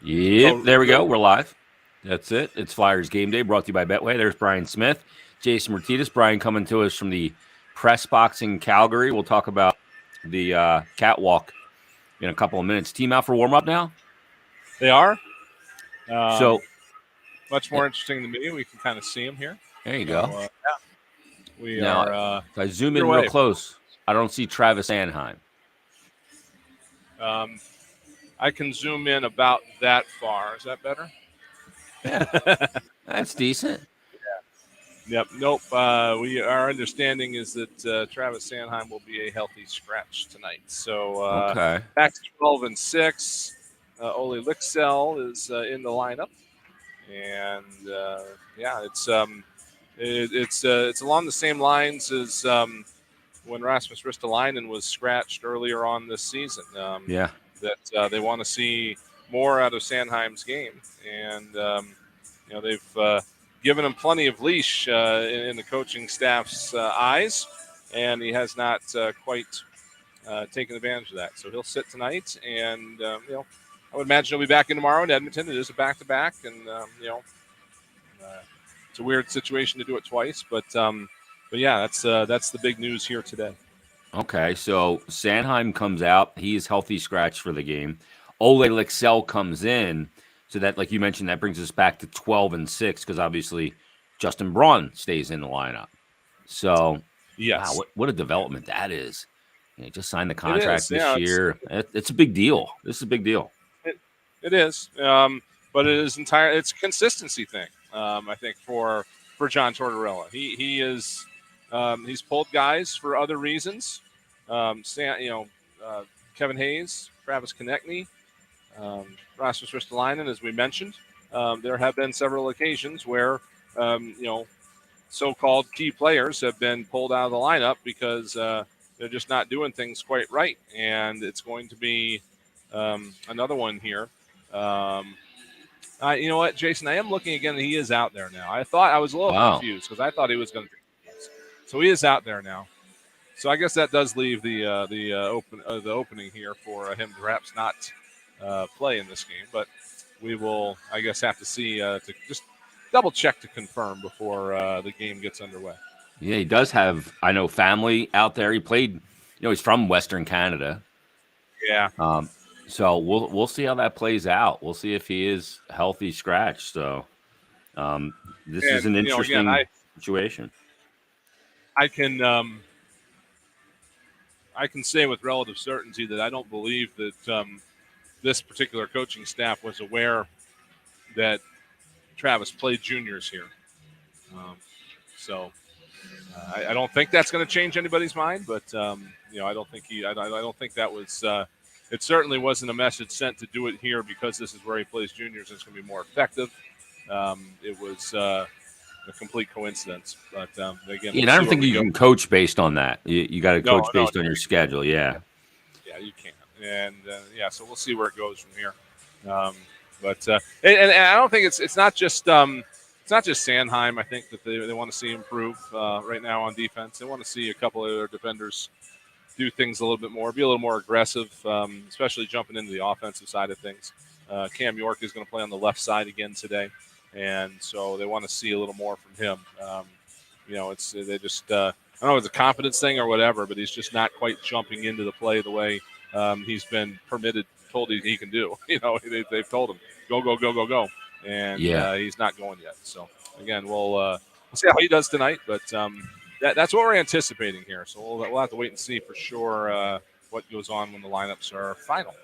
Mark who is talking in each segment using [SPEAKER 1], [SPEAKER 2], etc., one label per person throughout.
[SPEAKER 1] Yep, there we go. We're live. That's it. It's Flyers Game Day, brought to you by Betway. There's Brian Smith, Jason Martinez. Brian coming to us from the press box in Calgary. We'll talk about the catwalk in a couple of minutes. Team out for warm-up now?
[SPEAKER 2] They are.
[SPEAKER 1] So
[SPEAKER 2] much more interesting than me. We can kind of see them here.
[SPEAKER 1] There you go.
[SPEAKER 2] Yeah. We
[SPEAKER 1] now,
[SPEAKER 2] are.
[SPEAKER 1] If I zoom in real close, I don't see Travis Sanheim.
[SPEAKER 2] I can zoom in about that far. Is that better?
[SPEAKER 1] Yeah, that's decent.
[SPEAKER 2] Yeah. Yep. Nope. Our understanding is that Travis Sanheim will be a healthy scratch tonight. So
[SPEAKER 1] okay.
[SPEAKER 2] Back to 12-6. Ole Lixell is in the lineup, and it's along the same lines as when Rasmus Ristolainen was scratched earlier on this season. That they want to see more out of Sanheim's game, and they've given him plenty of leash in the coaching staff's eyes, and he has not quite taken advantage of that. So he'll sit tonight, and I would imagine he'll be back in tomorrow in Edmonton. It is a back-to-back, and it's a weird situation to do it twice, but yeah, that's the big news here today.
[SPEAKER 1] Okay, so Sanheim comes out. He is healthy scratch for the game. Ole Lixell comes in, so that, like you mentioned, that brings us back to 12-6 because obviously Justin Braun stays in the lineup. So,
[SPEAKER 2] yes,
[SPEAKER 1] wow, what a development that is. He just signed the contract this year. It's a big deal. This is a big deal.
[SPEAKER 2] It is, but it is it's a consistency thing. I think for John Tortorella, he is he's pulled guys for other reasons. Kevin Hayes, Travis Konechny, Rasmus Ristolainen, as we mentioned. There have been several occasions where so-called key players have been pulled out of the lineup because they're just not doing things quite right, and it's going to be another one here. You know what, Jason? I am looking again. He is out there now. I thought I was a little confused because I thought he was going to. So he is out there now. So I guess that does leave the opening here for him to perhaps not play in this game. But we will, I guess, have to see to just double check to confirm before the game gets underway.
[SPEAKER 1] Yeah, he does have, I know, family out there. He played, he's from Western Canada.
[SPEAKER 2] Yeah.
[SPEAKER 1] So we'll see how that plays out. We'll see if he is healthy scratch. So this is an interesting situation.
[SPEAKER 2] I can say with relative certainty that I don't believe that this particular coaching staff was aware that Travis played juniors here. I don't think that's going to change anybody's mind, but I don't think I don't think that was. It certainly wasn't a message sent to do it here because this is where he plays juniors and it's going to be more effective. It was a complete coincidence. But again,
[SPEAKER 1] I don't think you can coach based on that. You got to coach based on your schedule. Yeah.
[SPEAKER 2] Yeah, you can. And so we'll see where it goes from here. But I don't think it's not just Sanheim. I think that they want to see improve right now on defense. They want to see a couple of their defenders do things a little bit more, be a little more aggressive, especially jumping into the offensive side of things. Cam York is going to play on the left side again today, and so they want to see a little more from him. They just I don't know if it's a confidence thing or whatever, but he's just not quite jumping into the play the way he's been told he can do. They've told him go, and he's not going yet. So again, we'll see how he does tonight, but. That's what we're anticipating here. So we'll have to wait and see for sure what goes on when the lineups are final.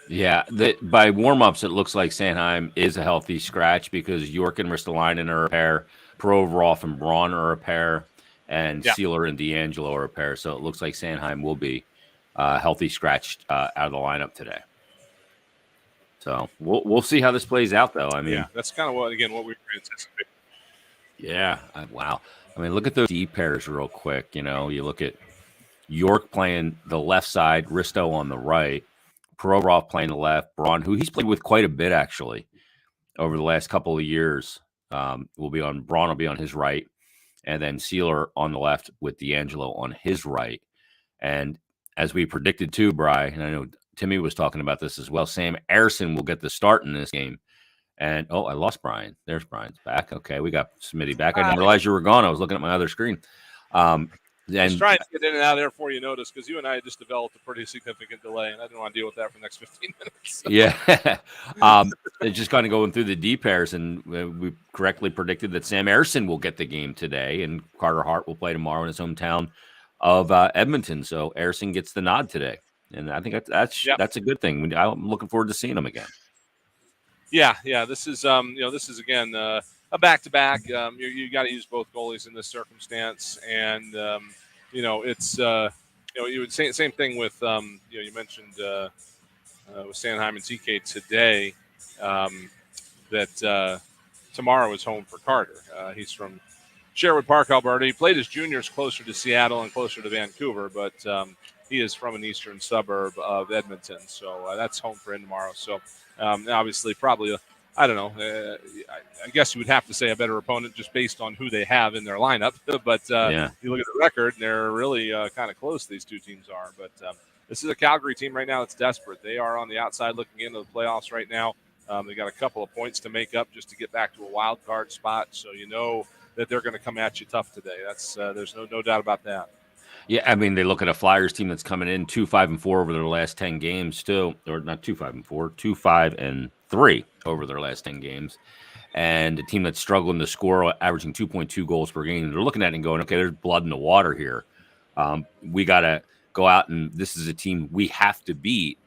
[SPEAKER 1] Yeah, by warm-ups, it looks like Sanheim is a healthy scratch because York and Ristolainen are a pair, Provorov and Braun are a pair, and Sealer and D'Angelo are a pair. So it looks like Sanheim will be healthy scratched out of the lineup today. So we'll see how this plays out, though. I mean,
[SPEAKER 2] that's kind of what we were anticipating.
[SPEAKER 1] Yeah, wow. I mean, look at those D pairs real quick. You look at York playing the left side, Risto on the right, Provorov playing the left, Braun, who he's played with quite a bit actually over the last couple of years. Braun will be on his right, and then Sealer on the left with D'Angelo on his right. And as we predicted too, Bri, and I know Timmy was talking about this as well. Sam Ersson will get the start in this game. And, I lost Brian. There's Brian's back. Okay, we got Smitty back. I didn't realize you were gone. I was looking at my other screen.
[SPEAKER 2] Just trying to get in and out of there before you notice, because you and I just developed a pretty significant delay, and I didn't want to deal with that for the next 15 minutes. So.
[SPEAKER 1] Yeah. It's just kind of going through the D pairs, and we correctly predicted that Sam Ersson will get the game today, and Carter Hart will play tomorrow in his hometown of Edmonton. So Ersson gets the nod today, and I think that's a good thing. I'm looking forward to seeing him again.
[SPEAKER 2] Yeah. This is again a back-to-back. You got to use both goalies in this circumstance, and it's you would say same thing with you mentioned with Sanheim and TK today that tomorrow is home for Carter. He's from Sherwood Park, Alberta. He played his juniors closer to Seattle and closer to Vancouver, but he is from an eastern suburb of Edmonton, so that's home for him tomorrow. So obviously, probably I don't know. I guess you would have to say a better opponent just based on who they have in their lineup. But you look at the record, and they're really kind of close. These two teams are. But this is a Calgary team right now that's desperate. They are on the outside looking into the playoffs right now. They got a couple of points to make up just to get back to a wild card spot. So you know that they're going to come at you tough today. That's there's no doubt about that.
[SPEAKER 1] Yeah, I mean, they look at a Flyers team that's coming in 2-5-4 over their last 10 games, too, or not 2-5-4, 2-5-3 over their last 10 games, and a team that's struggling to score, averaging 2.2 goals per game. They're looking at it and going, okay, there's blood in the water here. We got to go out, and this is a team we have to beat,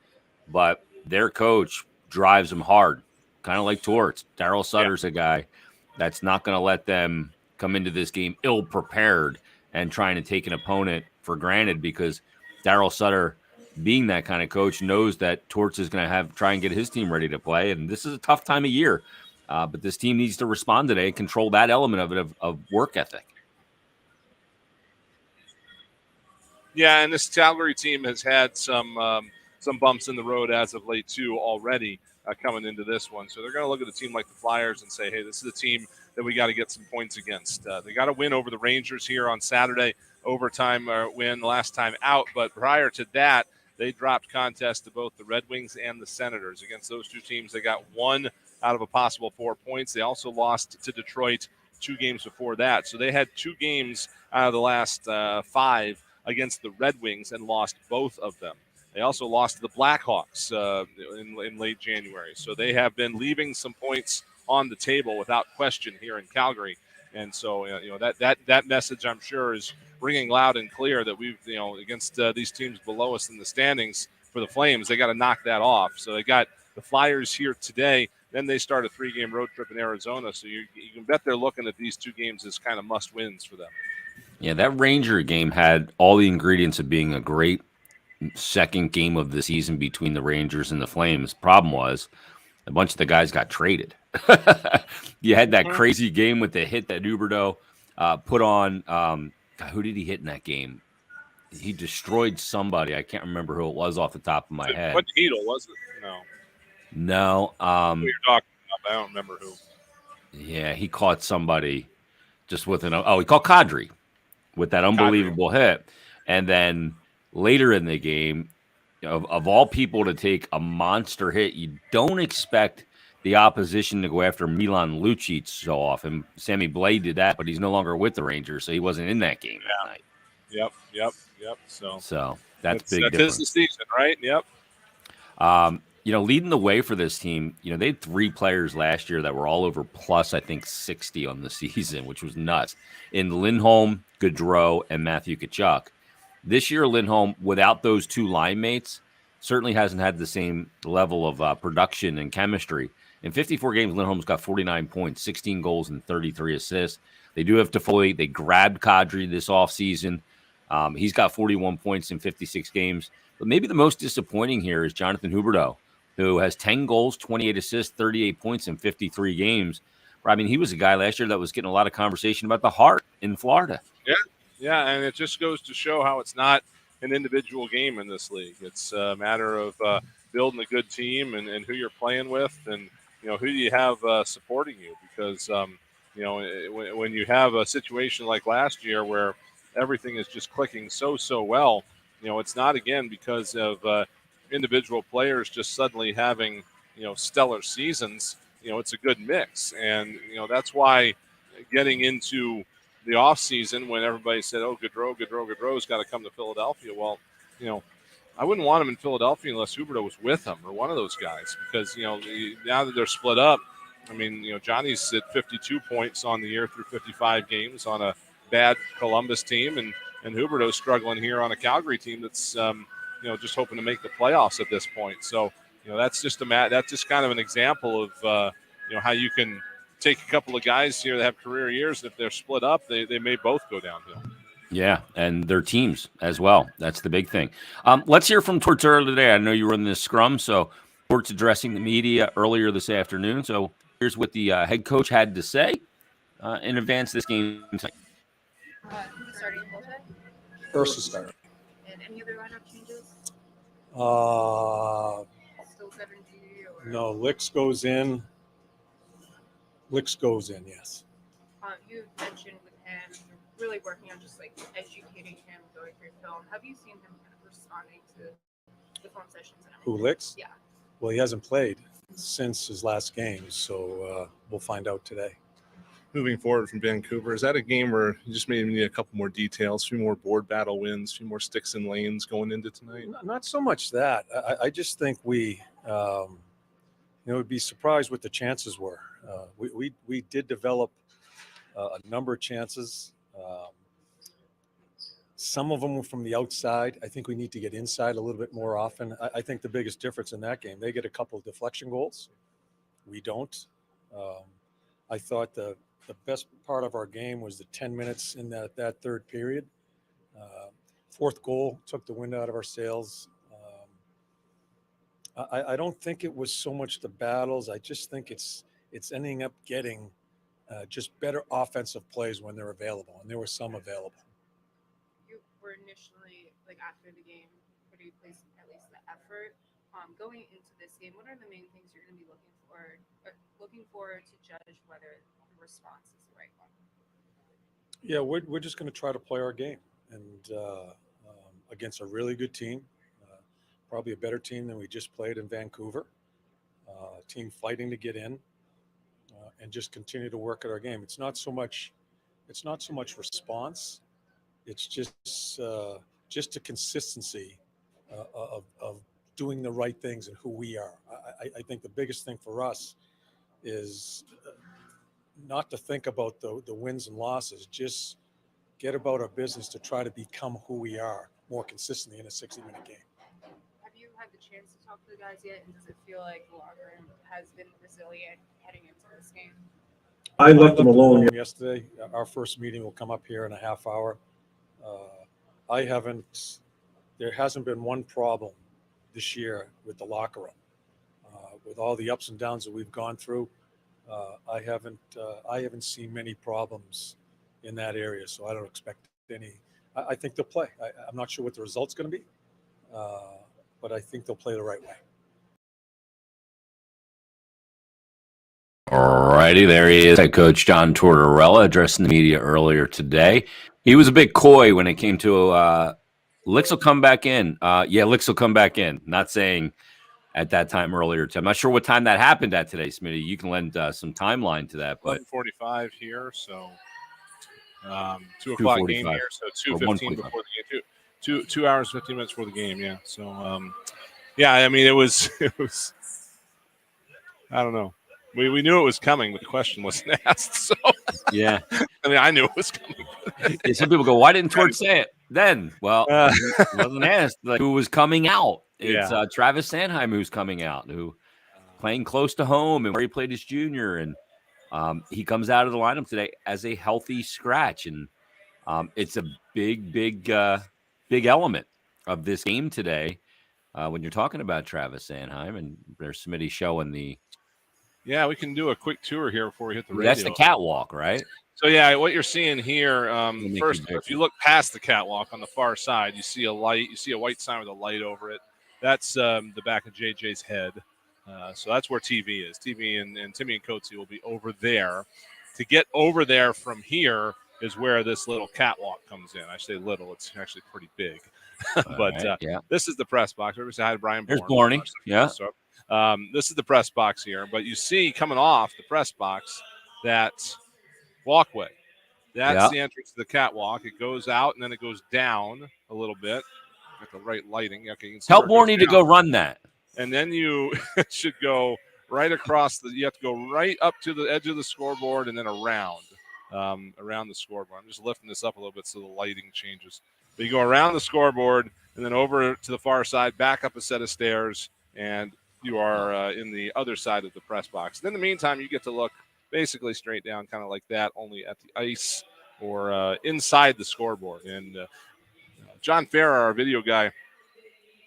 [SPEAKER 1] but their coach drives them hard, kind of like Torts. Daryl Sutter's a guy that's not going to let them come into this game ill-prepared and trying to take an opponent for granted, because Daryl Sutter, being that kind of coach, knows that Torts is going to try and get his team ready to play. And this is a tough time of year. But this team needs to respond today and control that element of it, of work ethic.
[SPEAKER 2] Yeah, and this Calgary team has had some bumps in the road as of late, too, already coming into this one. So they're going to look at a team like the Flyers and say, hey, this is a team that we got to get some points against. They got to win over the Rangers here on Saturday. Overtime win last time out. But prior to that, they dropped contests to both the Red Wings and the Senators. Against those two teams, they got 1 out of a possible 4 points. They also lost to Detroit 2 games before that. So they had 2 games out of the last 5 against the Red Wings and lost both of them. They also lost to the Blackhawks in late January. So they have been leaving some points on the table without question here in Calgary. And so, that message, I'm sure, is ringing loud and clear that we've, against these teams below us in the standings for the Flames, they got to knock that off. So they got the Flyers here today. Then they start a 3-game road trip in Arizona. So you can bet they're looking at these 2 games as kind of must wins for them.
[SPEAKER 1] Yeah, that Ranger game had all the ingredients of being a great second game of the season between the Rangers and the Flames. Problem was, a bunch of the guys got traded. You had that crazy game with the hit that Huberdeau put on. Who did he hit in that game? He destroyed somebody. I can't remember who it was off the top of my head.
[SPEAKER 2] What Heedle was it?
[SPEAKER 1] No.
[SPEAKER 2] Who you're talking about? I don't remember who.
[SPEAKER 1] Yeah, he caught somebody just with he caught Kadri with that unbelievable hit. And then later in the game, of all people to take a monster hit, you don't expect the opposition to go after Milan Lucic so often. Sammy Blais did that, but he's no longer with the Rangers, so he wasn't in that game that night.
[SPEAKER 2] Yep. So
[SPEAKER 1] that's big difference.
[SPEAKER 2] The season, right? Yep.
[SPEAKER 1] Leading the way for this team, they had 3 players last year that were all over plus, I think, 60 on the season, which was nuts. In Lindholm, Gaudreau, and Matthew Tkachuk. This year, Lindholm, without those 2 line mates, certainly hasn't had the same level of production and chemistry. In 54 games, Lindholm's got 49 points, 16 goals, and 33 assists. They do have Toffoli. They grabbed Kadri this offseason. He's got 41 points in 56 games. But maybe the most disappointing here is Jonathan Huberdeau, who has 10 goals, 28 assists, 38 points in 53 games. I mean, he was a guy last year that was getting a lot of conversation about the Heart in Florida.
[SPEAKER 2] Yeah, and it just goes to show how it's not an individual game in this league. It's a matter of building a good team and who you're playing with, and who do you have supporting you. Because when you have a situation like last year where everything is just clicking so well, it's not again because of individual players just suddenly having, stellar seasons, it's a good mix. And, that's why getting into the offseason when everybody said, oh, Gaudreau's got to come to Philadelphia. Well, I wouldn't want him in Philadelphia unless Huberdeau was with him or one of those guys because, now that they're split up, I mean, Johnny's at 52 points on the year through 55 games on a bad Columbus team, and Huberdeau's struggling here on a Calgary team that's, just hoping to make the playoffs at this point. So, that's just kind of an example of, how you can take a couple of guys here that have career years. If they're split up, they may both go downhill.
[SPEAKER 1] Yeah, and their teams as well. That's the big thing. Let's hear from Torts earlier today. I know you were in this scrum, so Torts addressing the media earlier this afternoon. So here's what the head coach had to say in advance of this game tonight.
[SPEAKER 3] Starting bullpen?
[SPEAKER 4] First to start.
[SPEAKER 3] And any other lineup changes? Still 7G or?
[SPEAKER 4] No, Licks goes in. Yes.
[SPEAKER 3] You mentioned with him, you're really working on just like educating him, going through film. Have you seen him kind of responding to the film sessions and everything?
[SPEAKER 4] Who, Licks?
[SPEAKER 3] Yeah.
[SPEAKER 4] Well, he hasn't played since his last game, so we'll find out today.
[SPEAKER 5] Moving forward from Vancouver, is that a game where you just maybe need a couple more details, a few more board battle wins, a few more sticks and lanes going into tonight?
[SPEAKER 4] Not so much that. I just think we, would be surprised what the chances were. We did develop a number of chances. Some of them were from the outside. I think we need to get inside a little bit more often. I think the biggest difference in that game, they get a couple of deflection goals. We don't. I thought the best part of our game was the 10 minutes in that third period. Fourth goal took the wind out of our sails. I don't think it was so much the battles. I just think it's ending up getting just better offensive plays when they're available, and there were some available.
[SPEAKER 3] You were initially, like after the game, pretty pleased at least the effort. Going into this game, what are the main things you're going to be looking for to judge whether the response is the right one?
[SPEAKER 4] Yeah, we're just going to try to play our game, and against a really good team, probably a better team than we just played in Vancouver. Team fighting to get in, and just continue to work at our game. It's not so much response. It's just a consistency of doing the right things and who we are. I think the biggest thing for us is not to think about the wins and losses. Just get about our business to try to become who we are more consistently in a 60-minute game.
[SPEAKER 3] Have you had the chance to talk to the guys yet? And does it feel like the locker room has been resilient heading into this game?
[SPEAKER 4] I left them alone yesterday. Our first meeting will come up here in a half hour. There hasn't been one problem this year with the locker room. With all the ups and downs that we've gone through, I haven't seen many problems in that area, so I don't expect any. I think they'll play. I'm not sure what the result's going to be, but I think they'll play the right way.
[SPEAKER 1] All righty, there he is, head coach John Tortorella addressing the media earlier today. He was a bit coy when it came to Licks will come back in. Licks will come back in. Not saying at that time earlier. I'm not sure what time that happened at today, Smitty. You can lend some timeline to that. But
[SPEAKER 2] 11:45 here, so 2 o'clock game here, so 2:15 before the game. 2 hours 15 minutes before the game. Yeah. So I mean it was I don't know. We knew it was coming, but the question wasn't asked. So
[SPEAKER 1] yeah,
[SPEAKER 2] I mean I knew it was coming.
[SPEAKER 1] Some people go, "Why didn't Torts say it then?" Well, it wasn't asked. Like, who was coming out? It's Travis Sanheim who's coming out, who playing close to home and where he played his junior, and he comes out of the lineup today as a healthy scratch, and it's a big element of this game today when you're talking about Travis Sanheim, and there's Smitty showing the.
[SPEAKER 2] Yeah, we can do a quick tour here before we hit the radio.
[SPEAKER 1] That's the catwalk, right?
[SPEAKER 2] So, what you're seeing here, first, if you look past the catwalk on the far side, you see a light. You see a white sign with a light over it. That's the back of JJ's head. So that's where TV is. TV and Timmy and Coatsy will be over there. To get over there from here is where this little catwalk comes in. I say little. It's actually pretty big. But
[SPEAKER 1] right, yeah.
[SPEAKER 2] this is the press box. We're going to say hi to Brian
[SPEAKER 1] There's
[SPEAKER 2] Bourne.
[SPEAKER 1] Borny. Yeah.
[SPEAKER 2] So, this is the press box here. But you see coming off the press box that walkway. That's
[SPEAKER 1] Yeah.
[SPEAKER 2] the entrance to the catwalk. It goes out and then it goes down a little bit. Got the right lighting. Okay, you can see
[SPEAKER 1] Tell
[SPEAKER 2] where it goes
[SPEAKER 1] Borny to
[SPEAKER 2] down.
[SPEAKER 1] go run that.
[SPEAKER 2] And then you should go right across you have to go right up to the edge of the scoreboard and then around the scoreboard. I'm just lifting this up a little bit so the lighting changes. But you go around the scoreboard and then over to the far side, back up a set of stairs, and you are in the other side of the press box. And in the meantime, you get to look basically straight down, kind of like that, only at the ice or inside the scoreboard. And John Farrer, our video guy,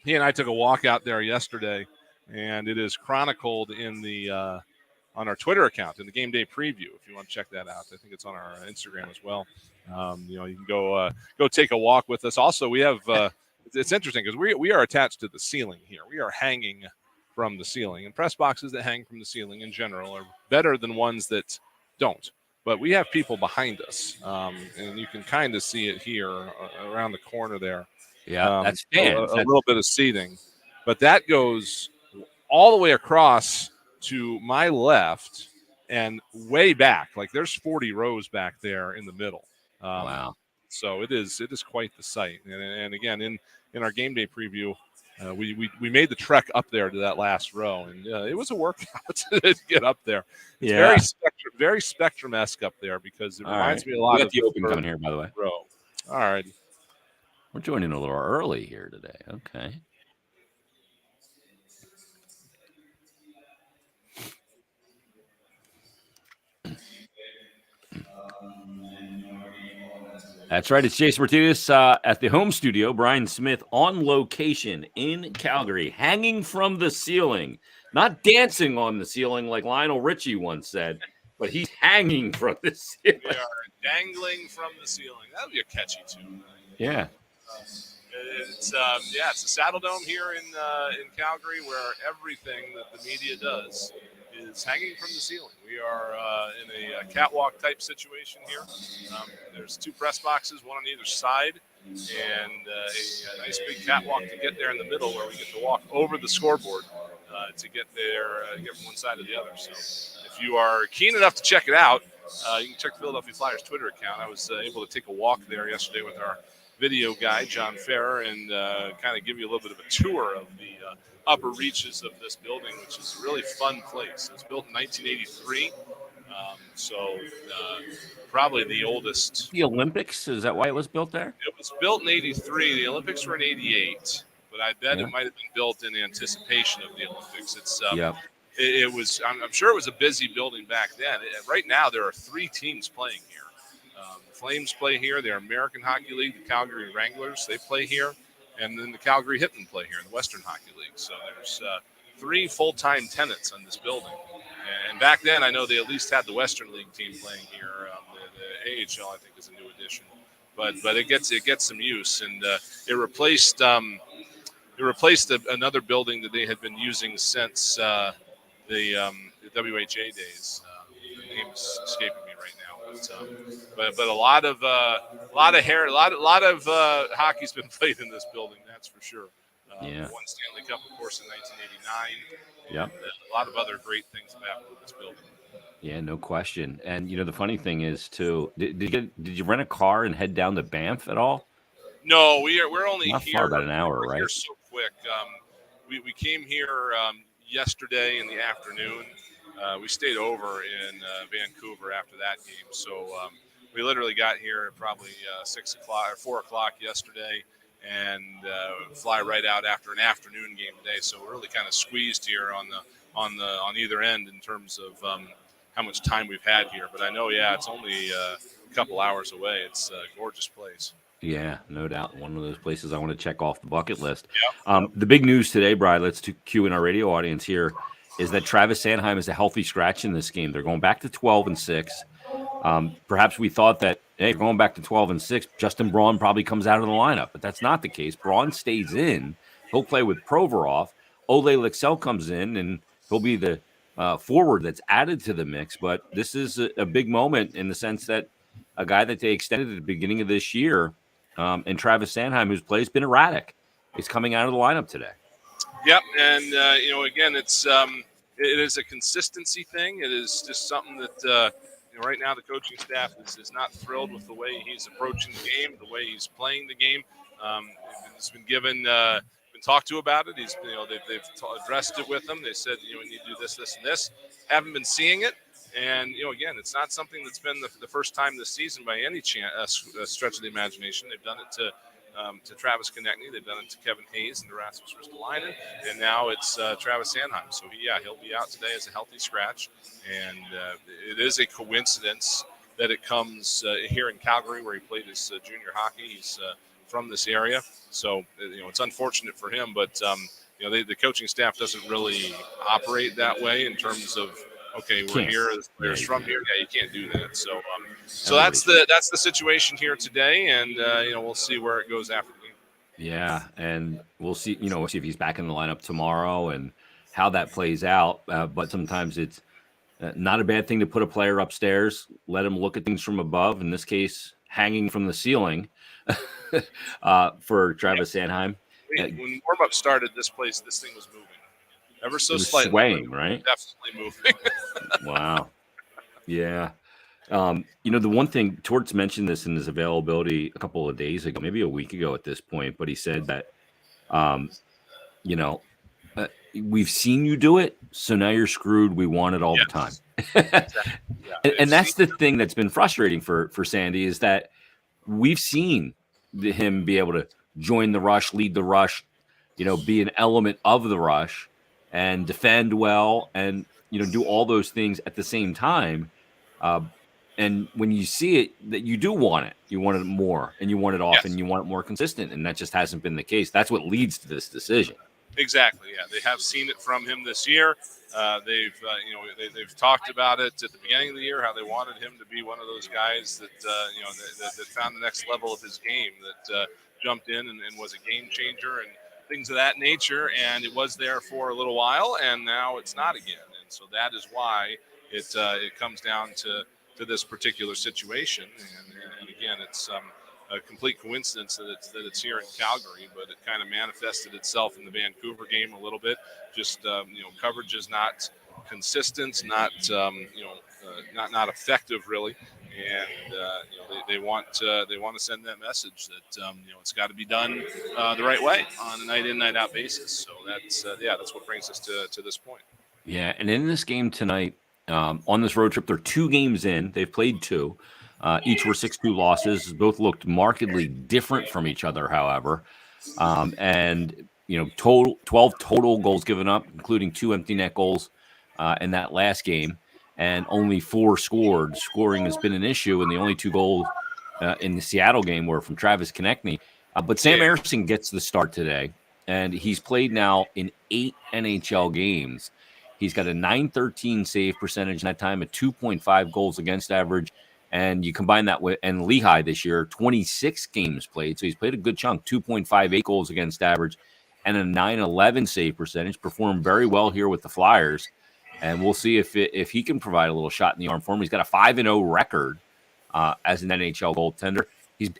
[SPEAKER 2] he and I took a walk out there yesterday, and it is chronicled in the on our Twitter account in the game day preview. If you want to check that out, I think it's on our Instagram as well. You can go take a walk with us. Also, we have it's interesting because we are attached to the ceiling here. We are hanging from the ceiling, and press boxes that hang from the ceiling in general are better than ones that don't. But we have people behind us, and you can kind of see it here around the corner there.
[SPEAKER 1] Yeah, that's fans.
[SPEAKER 2] A little bit of seating, but that goes all the way across to my left and way back. Like there's 40 rows back there in the middle.
[SPEAKER 1] Wow.
[SPEAKER 2] So it is quite the sight. And again, in our game day preview, we made the trek up there to that last row, and it was a workout to get up there. It's very Spectrum-esque up there because it reminds me a lot of
[SPEAKER 1] the open coming here, by the way.
[SPEAKER 2] row. All right.
[SPEAKER 1] We're joining a little early here today. Okay. That's right. It's Jason Martinez at the home studio. Brian Smith on location in Calgary, hanging from the ceiling, not dancing on the ceiling like Lionel Richie once said, but he's hanging from the ceiling.
[SPEAKER 2] We are dangling from the ceiling. That would be a catchy tune.
[SPEAKER 1] Yeah.
[SPEAKER 2] It's a Saddle Dome here in Calgary, where everything that the media does is hanging from the ceiling. We are in a catwalk type situation here. There's two press boxes, one on either side, and a nice big catwalk to get there in the middle, where we get to walk over the scoreboard to get there, get from one side to the other. So, if you are keen enough to check it out, you can check the Philadelphia Flyers Twitter account. I was able to take a walk there yesterday with our video guy, John Farrer, and kind of give you a little bit of a tour of the upper reaches of this building, which is a really fun place. It was built in 1983, probably the oldest.
[SPEAKER 1] The Olympics, is that why it was built there?
[SPEAKER 2] It was built in 83. The Olympics were in 88, but I bet it might have been built in anticipation of the Olympics. It's It was. I'm sure it was a busy building back then. Right now, there are 3 teams playing here. The Flames play here. The American Hockey League, the Calgary Wranglers, they play here. And then the Calgary Hitmen play here in the Western Hockey League. So there's 3 full-time tenants on this building. And back then, I know they at least had the Western League team playing here. The AHL, I think, is a new addition. But it gets some use, and it replaced another building that they had been using since the WHA days. The name's escaping me right now, but a lot of hockey's been played in this building. That's for sure. Won Stanley Cup, of course, in 1989.
[SPEAKER 1] Yeah,
[SPEAKER 2] a lot of other great things have happened in this building.
[SPEAKER 1] Yeah, no question. And the funny thing is too, did you rent a car and head down to Banff at all?
[SPEAKER 2] No, we're only
[SPEAKER 1] Not
[SPEAKER 2] here
[SPEAKER 1] far, about an hour,
[SPEAKER 2] we're
[SPEAKER 1] right?
[SPEAKER 2] Here so quick. We came here yesterday in the afternoon. We stayed over in Vancouver after that game, so we literally got here at probably 6 o'clock or 4 o'clock yesterday, and fly right out after an afternoon game today. So we're really kind of squeezed here on either end in terms of how much time we've had here. But I know, it's only a couple hours away. It's a gorgeous place.
[SPEAKER 1] Yeah, no doubt. One of those places I want to check off the bucket list.
[SPEAKER 2] Yep.
[SPEAKER 1] The big news today, Brian, let's cue in our radio audience here, is that Travis Sanheim is a healthy scratch in this game. They're going back to 12-6. Perhaps we thought that, hey, going back to 12-6, Justin Braun probably comes out of the lineup, but that's not the case. Braun stays in. He'll play with Provorov. Ole Lixell comes in, and he'll be the forward that's added to the mix. But this is a big moment in the sense that a guy that they extended at the beginning of this year And Travis Sanheim, who's played, has been erratic. He's coming out of the lineup today.
[SPEAKER 2] Yep, and again, it is a consistency thing. It is just something that right now the coaching staff is not thrilled with the way he's approaching the game, the way he's playing the game. He's been been talked to about it. They've addressed it with him. They said we need to do this, this, and this. Haven't been seeing it, and again, it's not something that's been the first time this season by any stretch of the imagination. They've done it to Travis Konechny. They've done it to Kevin Hayes and Rasmus Ristolainen, and now it's Travis Sanheim. So he'll be out today as a healthy scratch, and it is a coincidence that it comes here in Calgary where he played his junior hockey. He's from this area, so it's unfortunate for him, but the coaching staff doesn't really operate that way in terms of we're here. The players from here. Yeah, you can't do that. So that's the situation here today, and we'll see where it goes after the game.
[SPEAKER 1] Yeah, and we'll see. We'll see if he's back in the lineup tomorrow and how that plays out. But sometimes it's not a bad thing to put a player upstairs, let him look at things from above. In this case, hanging from the ceiling for Travis Sanheim.
[SPEAKER 2] When warm-up started, this thing was moving. Ever so slightly.
[SPEAKER 1] Swaying, right?
[SPEAKER 2] Definitely moving.
[SPEAKER 1] Wow. Yeah. The one thing, Torts mentioned this in his availability a couple of days ago, maybe a week ago at this point, but he said that, we've seen you do it, so now you're screwed. We want it all the time.
[SPEAKER 2] Exactly. Yeah.
[SPEAKER 1] And that's the thing that's been frustrating for Sandy is that we've seen him be able to join the rush, lead the rush, be an element of the rush and defend well and, do all those things at the same time. And when you see it, that you do want it. You want it more and you want it often.
[SPEAKER 2] Yes.
[SPEAKER 1] You want it more consistent. And that just hasn't been the case. That's what leads to this decision.
[SPEAKER 2] Exactly. Yeah, they have seen it from him this year. They've talked about it at the beginning of the year how they wanted him to be one of those guys that that found the next level of his game, that jumped in and was a game changer and things of that nature. And it was there for a little while, and now it's not again. And so that is why it comes down to this particular situation. And again, it's a complete coincidence that it's here in Calgary, but it kind of manifested itself in the Vancouver game a little bit. Just coverage is not consistent, not effective really, and they want to send that message that it's got to be done the right way on a night in, night out basis. So that's what brings us to this point.
[SPEAKER 1] Yeah, and in this game tonight, on this road trip, they're 2 games in. They've played 2. Each were 6-2 losses. Both looked markedly different from each other, however. And 12 total goals given up, including 2 empty net goals in that last game, and only 4 scored. Scoring has been an issue, and the only 2 goals in the Seattle game were from Travis Konechny. But Sam Ersson gets the start today, and he's played now in 8 NHL games. He's got a .913 save percentage in that time, a 2.5 goals against average. And you combine that with, and Lehigh this year, 26 games played. So he's played a good chunk, 2.58 goals against average and a .911 save percentage. Performed very well here with the Flyers. And we'll see if he can provide a little shot in the arm for him. He's got a 5-0 record as an NHL goaltender.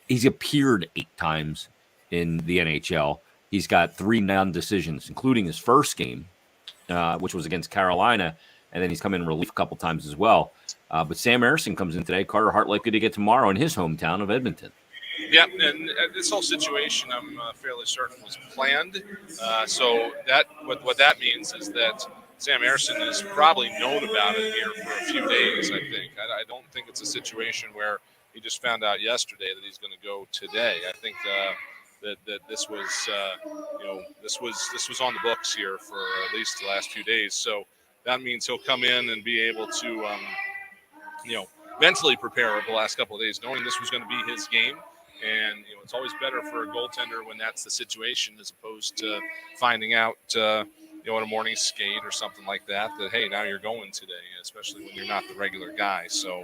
[SPEAKER 1] He's appeared 8 times in the NHL. He's got 3 non-decisions, including his first game, which was against Carolina. And then he's come in relief a couple times as well. But Sam Ersson comes in today. Carter Hart likely to get tomorrow in his hometown of Edmonton.
[SPEAKER 2] Yeah, and this whole situation, I'm fairly certain, was planned. So that what that means is that Sam Ersson is probably known about it here for a few days, I think. I don't think it's a situation where he just found out yesterday that he's going to go today. I think that this was this was on the books here for at least the last few days. So that means he'll come in and be able to mentally prepare over the last couple of days, knowing this was going to be his game. And it's always better for a goaltender when that's the situation, as opposed to finding out in a morning skate or something like that hey, now you're going today, especially when you're not the regular guy. So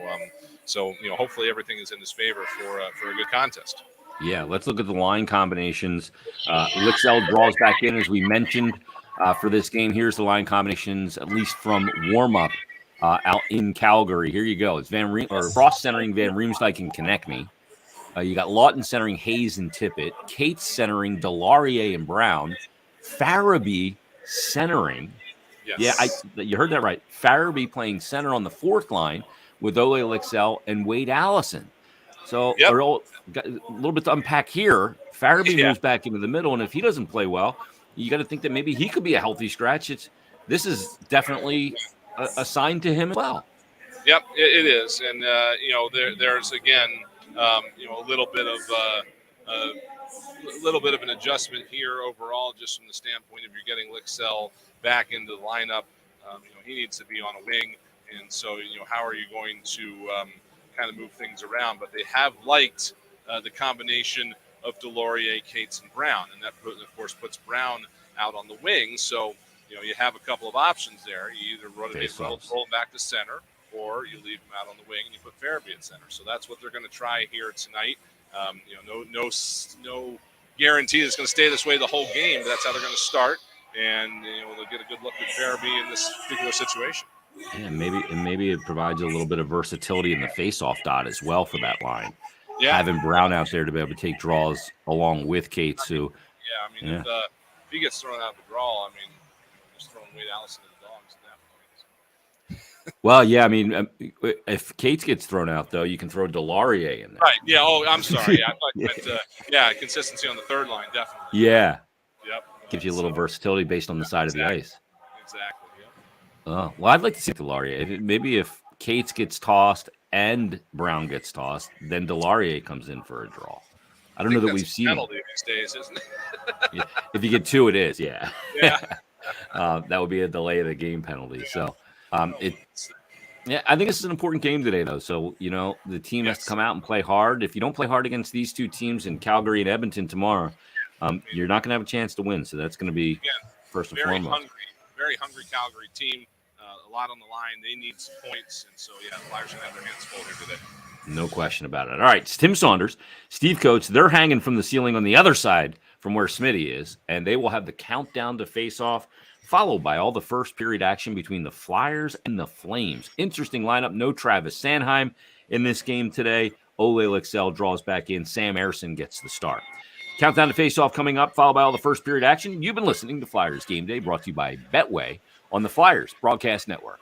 [SPEAKER 2] hopefully everything is in his favor for a good contest.
[SPEAKER 1] Yeah, let's look at the line combinations. Lixell draws back in, as we mentioned, for this game. Here's the line combinations, at least from warm-up out in Calgary. Here you go. It's Frost centering Van Riemsdyk and Konechny. You got Lawton centering Hayes and Tippett. Cates centering Delaurier and Brown. Farabee centering.
[SPEAKER 2] Yes.
[SPEAKER 1] Yeah, you heard that right. Farabee playing center on the fourth line with Ole Lixell and Wade Allison. So
[SPEAKER 2] Yep.
[SPEAKER 1] got a little bit to unpack here. Farabee
[SPEAKER 2] Yeah.
[SPEAKER 1] moves back into the middle, and if he doesn't play well, you got to think that maybe he could be a healthy scratch. This is definitely a sign to him as well.
[SPEAKER 2] Yep, it is, and there's again, a little bit of an adjustment here overall, just from the standpoint of you're getting Lixell back into the lineup. He needs to be on a wing, and so how are you going to kind of move things around? But they have liked the combination of Delaurier, Cates, and Brown, and that of course puts Brown out on the wing. So you have a couple of options there. You either roll him back to center, or you leave him out on the wing and you put Farabee at center. So that's what they're going to try here tonight. No guarantee it's going to stay this way the whole game, but that's how they're going to start. And they'll get a good look at Farabee in this particular situation.
[SPEAKER 1] Yeah, maybe it provides a little bit of versatility in the face-off dot as well for that line. Yeah. Having Brown out there to be able to take draws along with Cates, who.
[SPEAKER 2] If he gets thrown out the draw, just throwing Wade Allison to the dogs at that point.
[SPEAKER 1] Well, yeah, if Cates gets thrown out, though, you can throw Delaurier in there.
[SPEAKER 2] Right. Yeah. Oh, I'm sorry. Yeah, I thought you meant, consistency on the third line, definitely.
[SPEAKER 1] Yeah.
[SPEAKER 2] Yep.
[SPEAKER 1] Gives you a little versatility based on the side of the ice.
[SPEAKER 2] Exactly. Yep.
[SPEAKER 1] Oh, well, I'd like to see Delaurier. Maybe if Cates gets tossed and Brown gets tossed, then Delaurier comes in for a draw. I don't know that we've seen
[SPEAKER 2] penalty these days, isn't it?
[SPEAKER 1] Yeah. If you get two, it is. Yeah.
[SPEAKER 2] Yeah.
[SPEAKER 1] That would be a delay of the game penalty. Yeah. So, I think this is an important game today, though. So, the team has to come out and play hard. If you don't play hard against these two teams in Calgary and Edmonton tomorrow, you're not going to have a chance to win. So that's going to be first and foremost.
[SPEAKER 2] Very hungry Calgary team. A lot on the line. They need some points. And so, the Flyers are going to have their hands full here today.
[SPEAKER 1] No question about it. All right, it's Tim Saunders, Steve Coates. They're hanging from the ceiling on the other side from where Smitty is, and they will have the countdown to face off, followed by all the first period action between the Flyers and the Flames. Interesting lineup. No Travis Sanheim in this game today. Ole Lixell draws back in. Sam Ersson gets the start. Countdown to face off coming up, followed by all the first period action. You've been listening to Flyers Game Day, brought to you by Betway on the Flyers Broadcast Network.